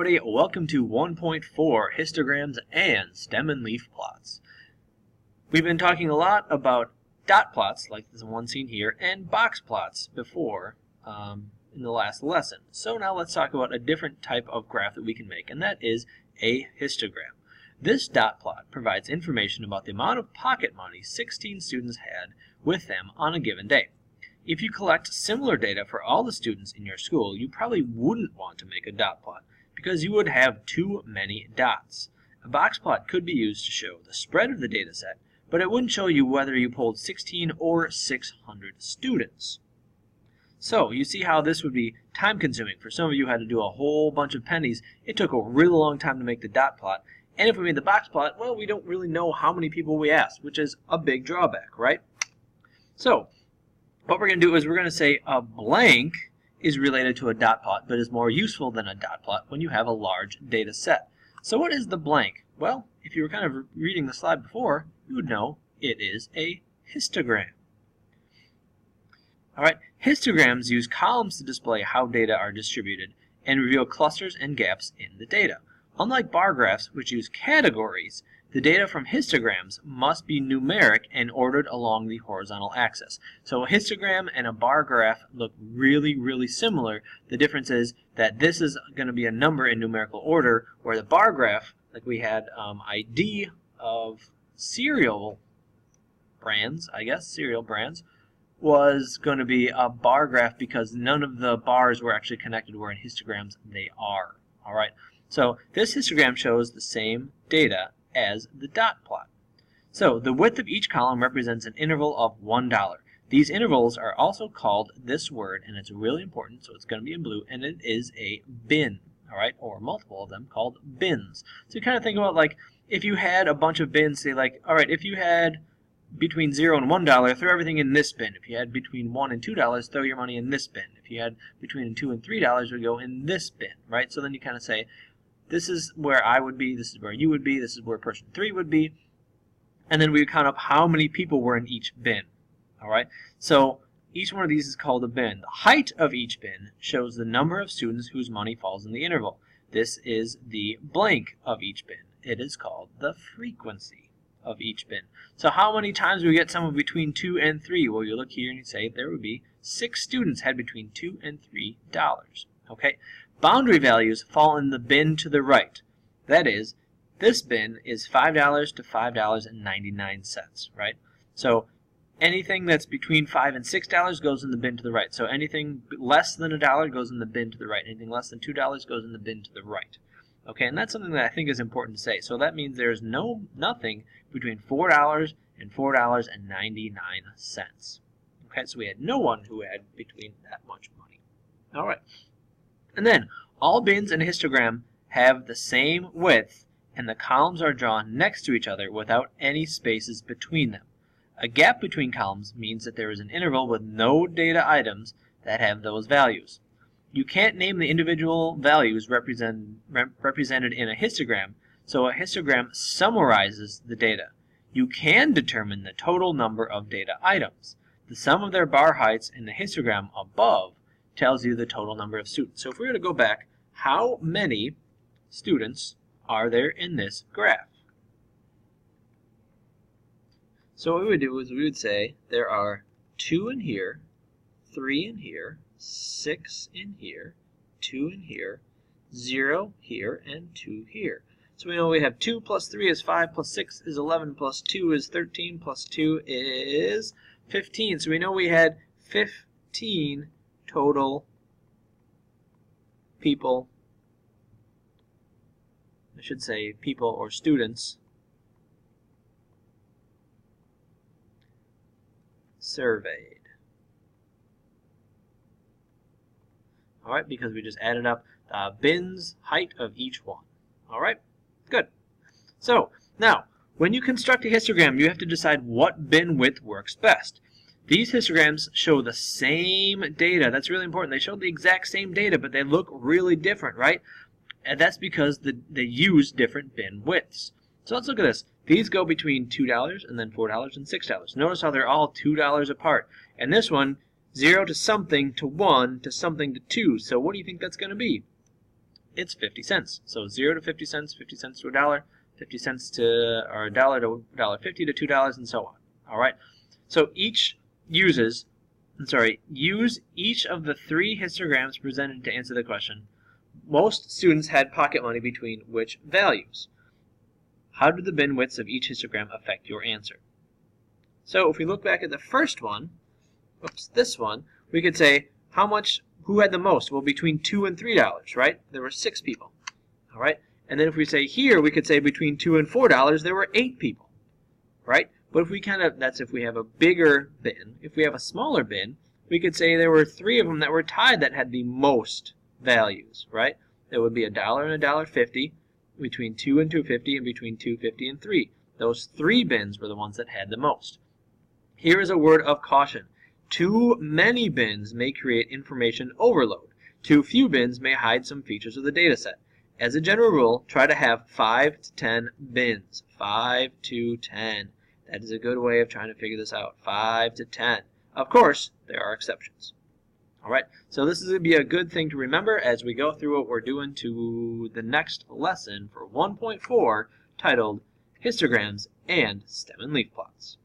everybody, welcome to 1.4 histograms and stem and leaf plots. We've been talking a lot about dot plots, like the one seen here, and box plots before in the last lesson. So now let's talk about a different type of graph that we can make, and that is a histogram. This dot plot provides information about the amount of pocket money 16 students had with them on a given day. If you collect similar data for all the students in your school, you probably wouldn't want to make a dot plot because you would have too many dots. A box plot could be used to show the spread of the data set, but it wouldn't show you whether you polled 16 or 600 students. So you see how this would be time consuming. For some of you who had to do a whole bunch of pennies, it took a really long time to make the dot plot. And if we made the box plot, well, we don't really know how many people we asked, which is a big drawback, right? So what we're going to do is we're going to say a blank is related to a dot plot, but is more useful than a dot plot when you have a large data set. So what is the blank? Well, if you were kind of reading the slide before, you would know it is a histogram. All right, histograms use columns to display how data are distributed and reveal clusters and gaps in the data. Unlike bar graphs, which use categories, the data from histograms must be numeric and ordered along the horizontal axis. So a histogram and a bar graph look really similar. The difference is that this is going to be a number in numerical order, where the bar graph, like we had ID of cereal brands, was going to be a bar graph because none of the bars were actually connected, where in histograms they are. All right. So this histogram shows the same data as the dot plot. So the width of each column represents an interval of $1. These intervals are also called this word, and it's really important, so it's going to be in blue, and it is a bin, all right, or multiple of them called bins. So you kind of think about, like, if you had a bunch of bins, say, like, all right, if you had between $0 and $1, throw everything in this bin. If you had between $1 and $2, throw your money in this bin. If you had between $2 and $3, it would go in this bin, right? So then you kind of say, this is where I would be, this is where you would be, this is where person 3 would be, and then we would count up how many people were in each bin. All right. So each one of these is called a bin. The height of each bin shows the number of students whose money falls in the interval. This is the blank of each bin. It is called the frequency of each bin. So how many times do we get someone between 2 and 3? Well, you look here and you say there would be 6 students had between $2 and $3. Okay. Boundary values fall in the bin to the right. That is, this bin is $5 to $5.99, right? So anything that's between $5 and $6 goes in the bin to the right. So anything less than $1 goes in the bin to the right. Anything less than $2 goes in the bin to the right. Okay, and that's something that I think is important to say. So that means there's nothing between $4 and $4.99. Okay, so we had no one who had between that much money. All right. And then all bins in a histogram have the same width, and the columns are drawn next to each other without any spaces between them. A gap between columns means that there is an interval with no data items that have those values. You can't name the individual values represented in a histogram, so a histogram summarizes the data. You can determine the total number of data items. The sum of their bar heights in the histogram above tells you the total number of students. So if we were to go back, how many students are there in this graph? So what we would do is we would say there are 2 in here, 3 in here, 6 in here, 2 in here, 0 here, and 2 here. So we know we have 2 plus 3 is 5, plus 6 is 11, plus 2 is 13, plus 2 is 15. So we know we had 15 total people, I should say people or students, surveyed. All right, because we just added up the bin's height of each one. All right, good. So now, when you construct a histogram, you have to decide what bin width works best. These histograms show the same data. That's really important. They show the exact same data, but they look really different, right? And that's because they use different bin widths. So let's look at this. These go between $2 and then $4 and $6. Notice how they're all $2 apart. And this one 0 to something to 1 to something to 2. So what do you think that's going to be? it's 50 cents. So 0 to 50 cents, 50 cents to a dollar, 50 cents to, or a dollar to $1.50 to $2, and so on. All right. So use each of the 3 histograms presented to answer the question. Most students had pocket money between which values? How do the bin widths of each histogram affect your answer? So if we look back at the first one, this one, we could say who had the most? Well, between $2 and $3, right? There were 6 people. All right. And then if we say here, we could say between $2 and $4, there were 8 people, right? But if we that's if we have a bigger bin. If we have a smaller bin, we could say there were 3 of them that were tied that had the most values, right? There would be $1 and $1.50, between 2 and 2.50, and between 2.50 and 3. Those 3 bins were the ones that had the most. Here is a word of caution. Too many bins may create information overload. Too few bins may hide some features of the data set. As a general rule, try to have 5 to 10 bins. 5 to 10. That is a good way of trying to figure this out. 5 to 10. Of course, there are exceptions. All right, so this is going to be a good thing to remember as we go through what we're doing to the next lesson for 1.4 titled Histograms and Stem and Leaf Plots.